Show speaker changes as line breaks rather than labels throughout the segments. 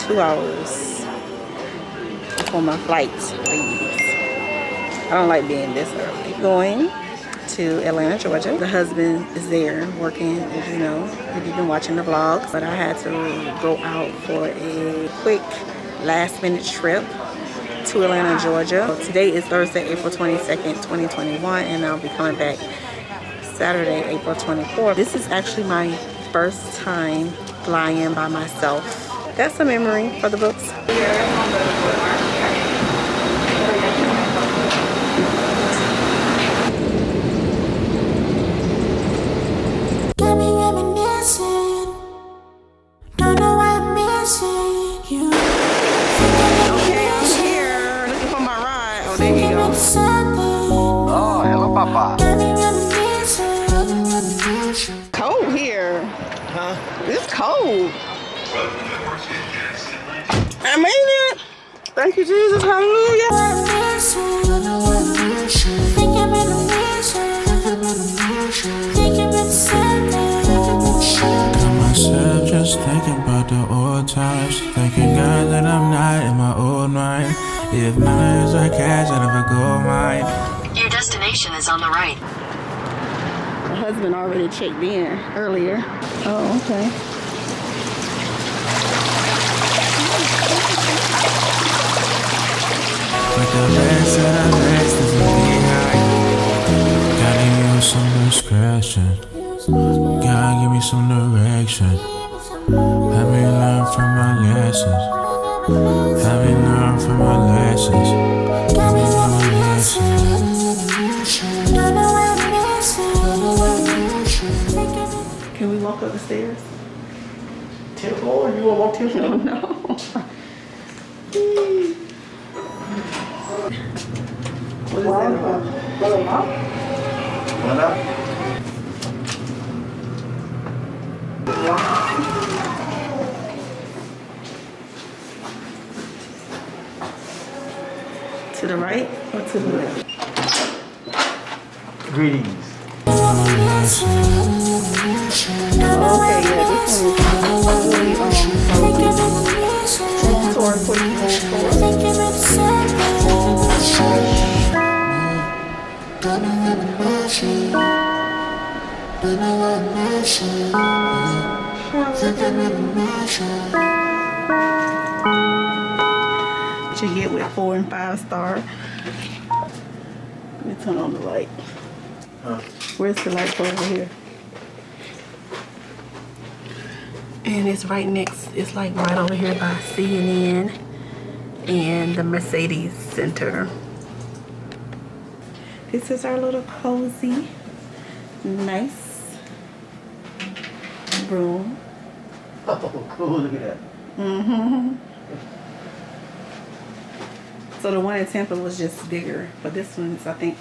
2 hours before my flight leaves. I don't like being this early. Going to Atlanta, Georgia. The husband is there working, as you know, if you've been watching the vlogs. But I had to go out for a quick last-minute trip to Atlanta, Georgia. Today is Thursday, April 22nd, 2021, and I'll be coming back Saturday, April 24th. This is actually my first time flying by myself. That's a memory for the books. Cold here. Huh? It's cold. I made it. Thank you, Jesus. Hallelujah.
Myself just thinking about the old times, thanking God that I'm not in my old mind. If memories are cash out of a gold mine.
Your destination is on the right.
My husband already checked in earlier. Oh, okay.
But the best of the best is behind. Gotta give me some discretion. God give me some direction. Let me learn from my lessons. Let me learn from my lessons. Let me learn my
lessons. Can we walk up the stairs?
10th floor? You want to walk 10th floor?
No. What is that about?
What up?
To the right or to the left?
Greetings.
Okay, yeah, this one is toward 44. What you get with 4 and 5 star? Let me turn on the light.
Huh?
Where's the light over here? And it's right next, it's like right over here by CNN and the Mercedes Center. This is our little cozy, nice room.
Oh, cool. Look at that.
Mm-hmm. So the one in Tampa was just bigger, but this one's I think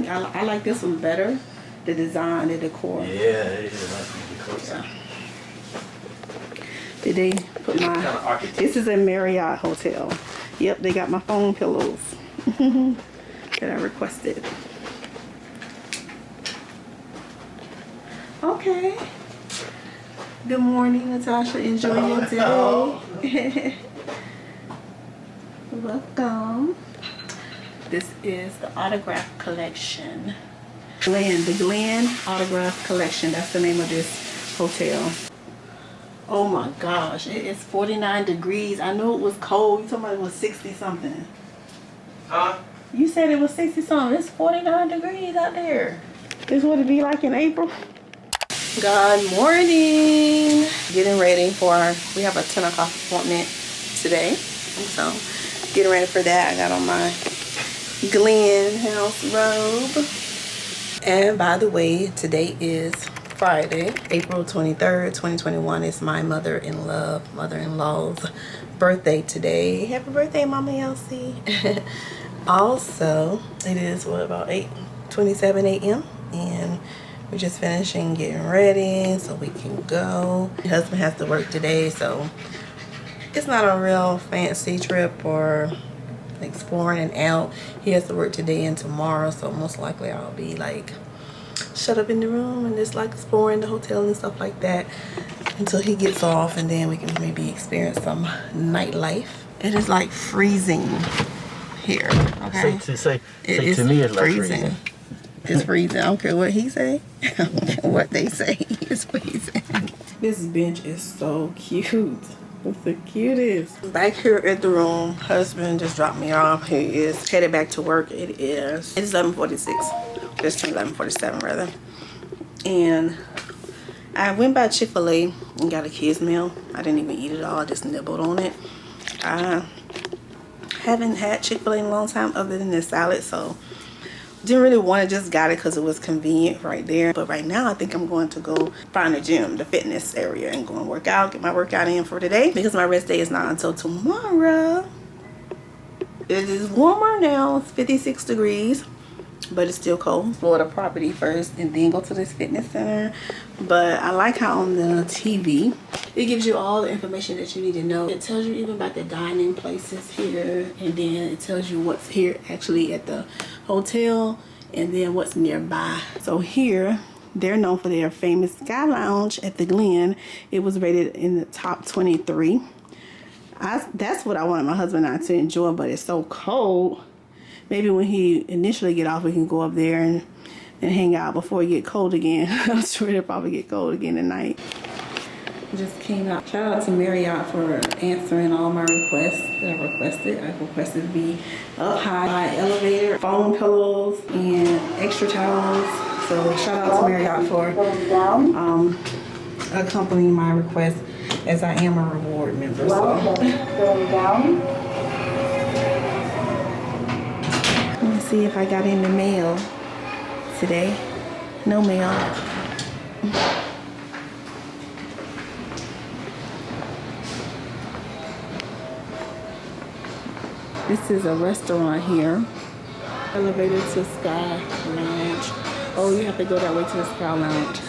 I like this one better. The design, the decor.
Yeah, it is nice decor.
Yeah. Did they put my?
Kind of architect.
This is a Marriott hotel. Yep, they got my foam pillows that I requested. Okay. Good morning, Natasha. Enjoy your day. Welcome. This is the autograph collection. The Glen Autograph Collection. That's the name of this hotel. Oh my gosh, it is 49 degrees. I knew it was cold. You told me it was 60 something.
Huh?
You said it was 60 something. It's 49 degrees out there. This is what it be like in April. Good morning. Getting ready for, we have a 10 o'clock appointment today. So, getting ready for that. I got on my Glen House robe. And by the way, today is Friday, April 23rd, 2021. It's my mother-in-law's birthday today. Happy birthday, Mama Elsie. Also, it is what, about 8:27 a.m. and we're just finishing getting ready so we can go. My husband has to work today, so it's not a real fancy trip or exploring and out. He has to work today and tomorrow, so most likely I'll be like shut up in the room and just like exploring the hotel and stuff like that until he gets off, and then we can maybe experience some nightlife. It is like freezing here. Okay.
Say
It
to me,
is
it's like freezing.
It's freezing. I don't care what he say. I don't care what they say. It's freezing. This bench is so cute. It's the cutest. Back here at the room, husband just dropped me off. He is headed back to work. It's 11:46. It's 11:47 rather. And I went by Chick-fil-A and got a kids meal. I didn't even eat it all. I just nibbled on it. I haven't had Chick-fil-A in a long time other than the salad, so didn't really want to, just got it because it was convenient right there. But right now I think I'm going to go find a gym, the fitness area, and go and work out, get my workout in for today, because my rest day is not until tomorrow. It is warmer now. It's 56 degrees, but it's still cold. Explore the property first and then go to this fitness center. But I like how on the TV it gives you all the information that you need to know. It tells you even about the dining places here, and then it tells you what's here actually at the hotel, and then what's nearby. So here they're known for their famous Sky Lounge at the Glen. It was rated in the top 23. That's what I wanted my husband and I to enjoy, but it's so cold. Maybe when he initially get off, we can go up there and hang out before it get cold again. I'm sure it'll probably get cold again tonight. Just came out. Shout out to Marriott for answering all my requests that I requested. I requested to be up high elevator, foam pillows, and extra towels. So shout out to Marriott for accompanying my request, as I am a reward member. So. Let me see if I got in the mail today. No mail. This is a restaurant here. Elevator to Sky Lounge. Oh, you have to go that way to the Sky Lounge.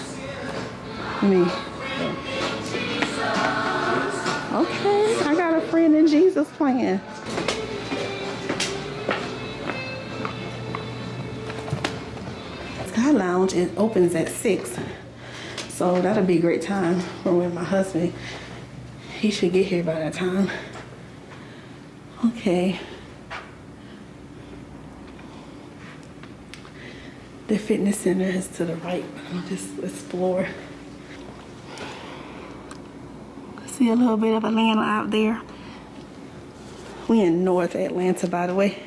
Okay, I got a friend in Jesus plan. Sky Lounge, it opens at 6. So that'll be a great time for when my husband, he should get here by that time. Okay. The fitness center is to the right. I'll just explore. See a little bit of Atlanta out there. We in North Atlanta, by the way.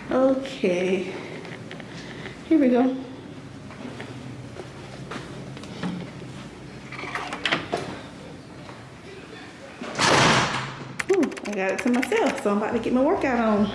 Okay. Here we go. Ooh, I got it to myself, so I'm about to get my workout on.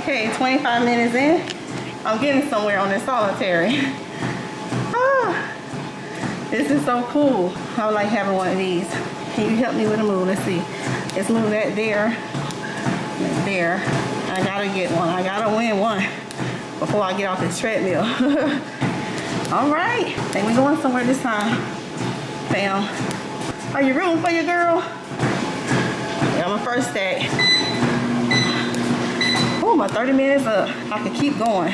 Okay, 25 minutes in. I'm getting somewhere on this solitary. This is so cool. I would like having one of these. Can you help me with a move? Let's see. Let's move that there. There. I gotta get one. I gotta win one before I get off this treadmill. All right. Think we going somewhere this time, fam. Are you rooting for your girl? Yeah, I'm a first stack. Oh, my 30 minutes up. I can keep going.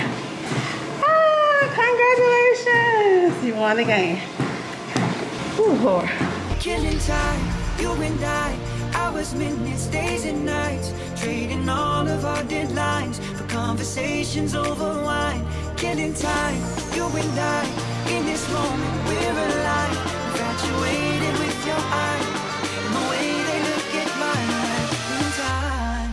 Congratulations. You won the game. Ooh, Lord.
Killing time, you and I. Hours, minutes, days and nights. Trading all of our deadlines for conversations over wine. Killing time, you and I. In this moment, we're alive. Infatuated with your eyes and the way they look at mine. In time.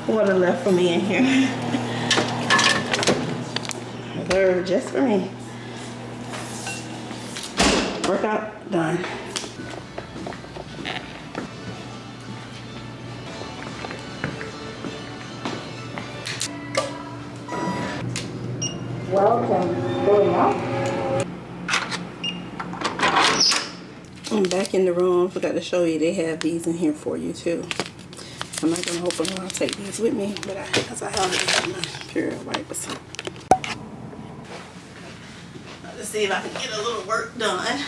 water left for me in here. Reserved just for me. Workout done. Welcome. I'm back in the room. Forgot to show you, they have these in here for you too. I'm not gonna open them. I'll take these with me, but because I already have my period wipes. Let's see if I can get a little work done.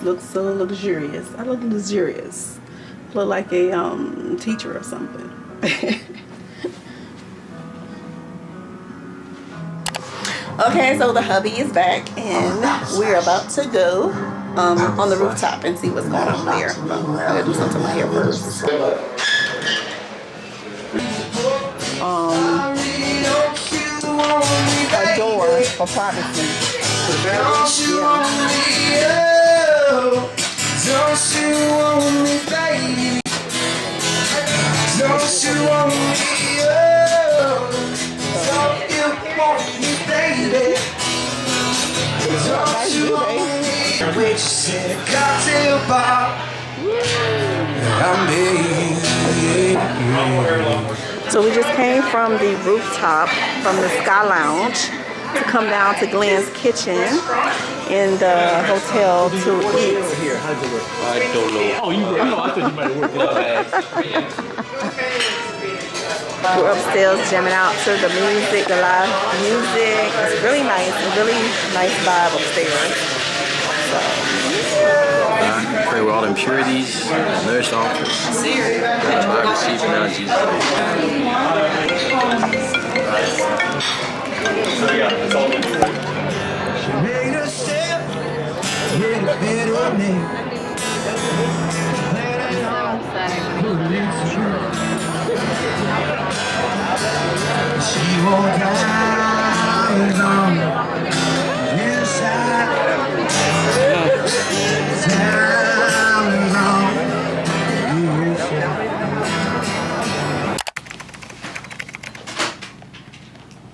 Looks so luxurious. I look luxurious. Look like a teacher or something. Okay, so the hubby is back and we're about to go on the rooftop and see what's going on there. I gotta do something to my hair first. A door for privacy. Yeah.
Don't you want me, baby? Don't you want me? Don't you want me, baby? Don't you want me? Waitress in a cocktail bar.
So we just came from the rooftop, from the Sky Lounge, to come down to Glenn's Kitchen in the hotel to eat.
I don't know. Oh, you were? No, I thought you might have worked it out.
We're upstairs jamming out to the music, the live music. It's really nice, a really nice vibe upstairs. So.
Pray with all impurities, nourish all. That's why I receive now in Jesus'
She made a step, made a better name. She won't die alone inside.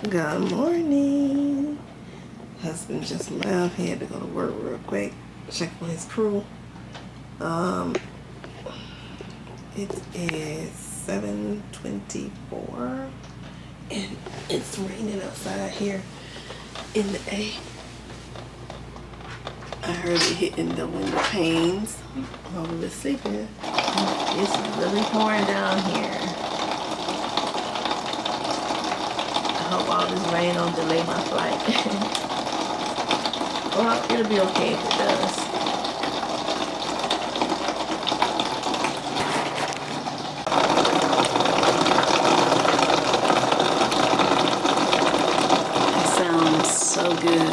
Good morning. Husband just left. He had to go to work real quick. Check on his crew. It is 7:24 and it's raining outside here in the A. I heard it hitting the window panes while we were sleeping. It's really pouring down here. I hope all this rain don't delay my flight. Well, it'll be okay if it does. It sounds so good.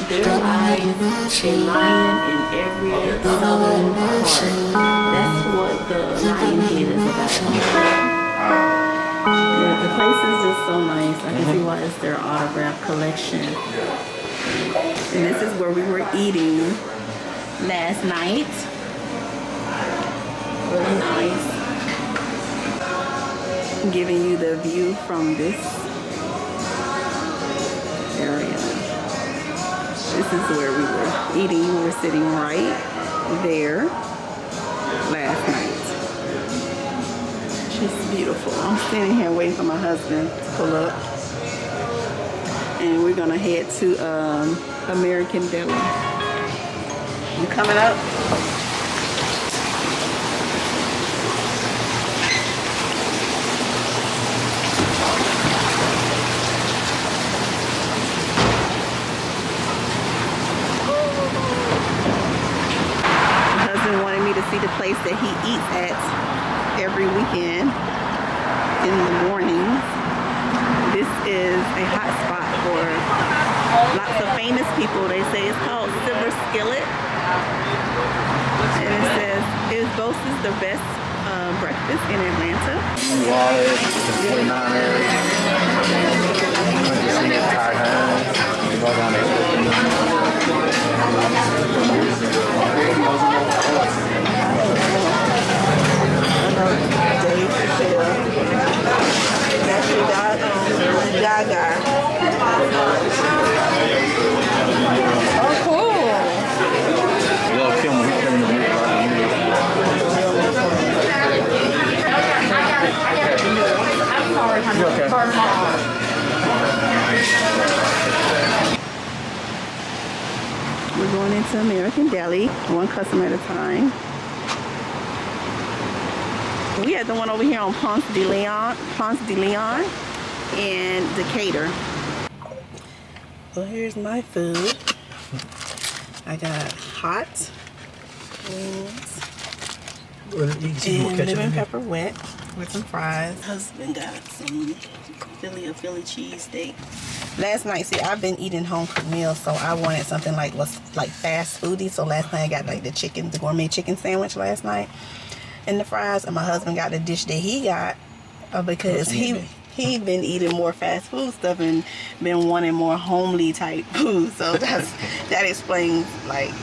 There lies a lion in every southern part. That's what the lion head is about. Yeah, the place is just so nice. I can see why it's their autograph collection. And this is where we were eating last night. Really nice. I'm giving you the view from this This is where we were eating. We were sitting right there last night. Just beautiful. I'm standing here waiting for my husband to pull up. And we're gonna head to American Deli. You coming up? See the place that he eats at every weekend in the mornings. This is a hot spot for lots of famous people. They say it's called Silver Skillet, and it says it boasts the best breakfast in Atlanta.
Water, the 49ers, tired hands, you go down there.
Oh, cool. We're going into American Deli, one customer at a time. We had the one over here on Ponce de Leon and Decatur. Well, here's my food. I got hot wings and lemon pepper wet with some fries. Husband got some Philly cheese steak. Last night, see, I've been eating home cooked meals, so I wanted something like fast foody. So last night I got like the gourmet chicken sandwich last night and the fries, and my husband got the dish that he got because he been eating more fast food stuff and been wanting more homely type food. So that explains like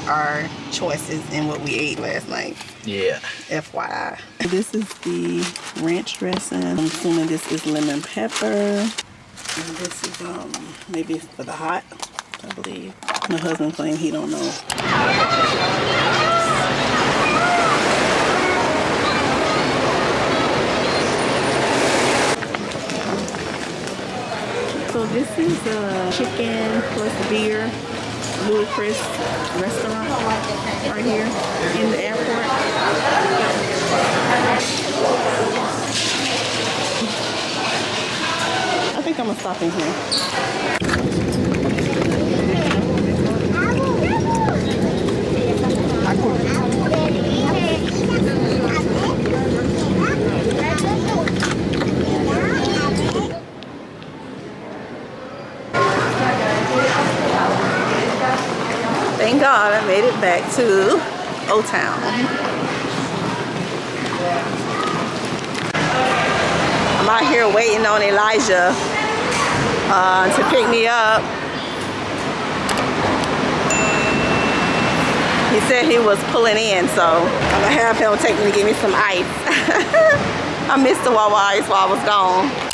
our choices and what we ate last night.
Yeah.
FYI. This is the ranch dressing. I'm assuming this is lemon pepper. And this is maybe it's for the hot, I believe. My husband claimed he don't know. So this is chicken plus beer, Ludacris restaurant right here in the airport. I think I'm gonna stop in here. Thank God I made it back to Old Town. I'm out here waiting on Elijah to pick me up. He said he was pulling in, so I'm gonna have him take me to give me some ice. I missed the Wawa ice while I was gone.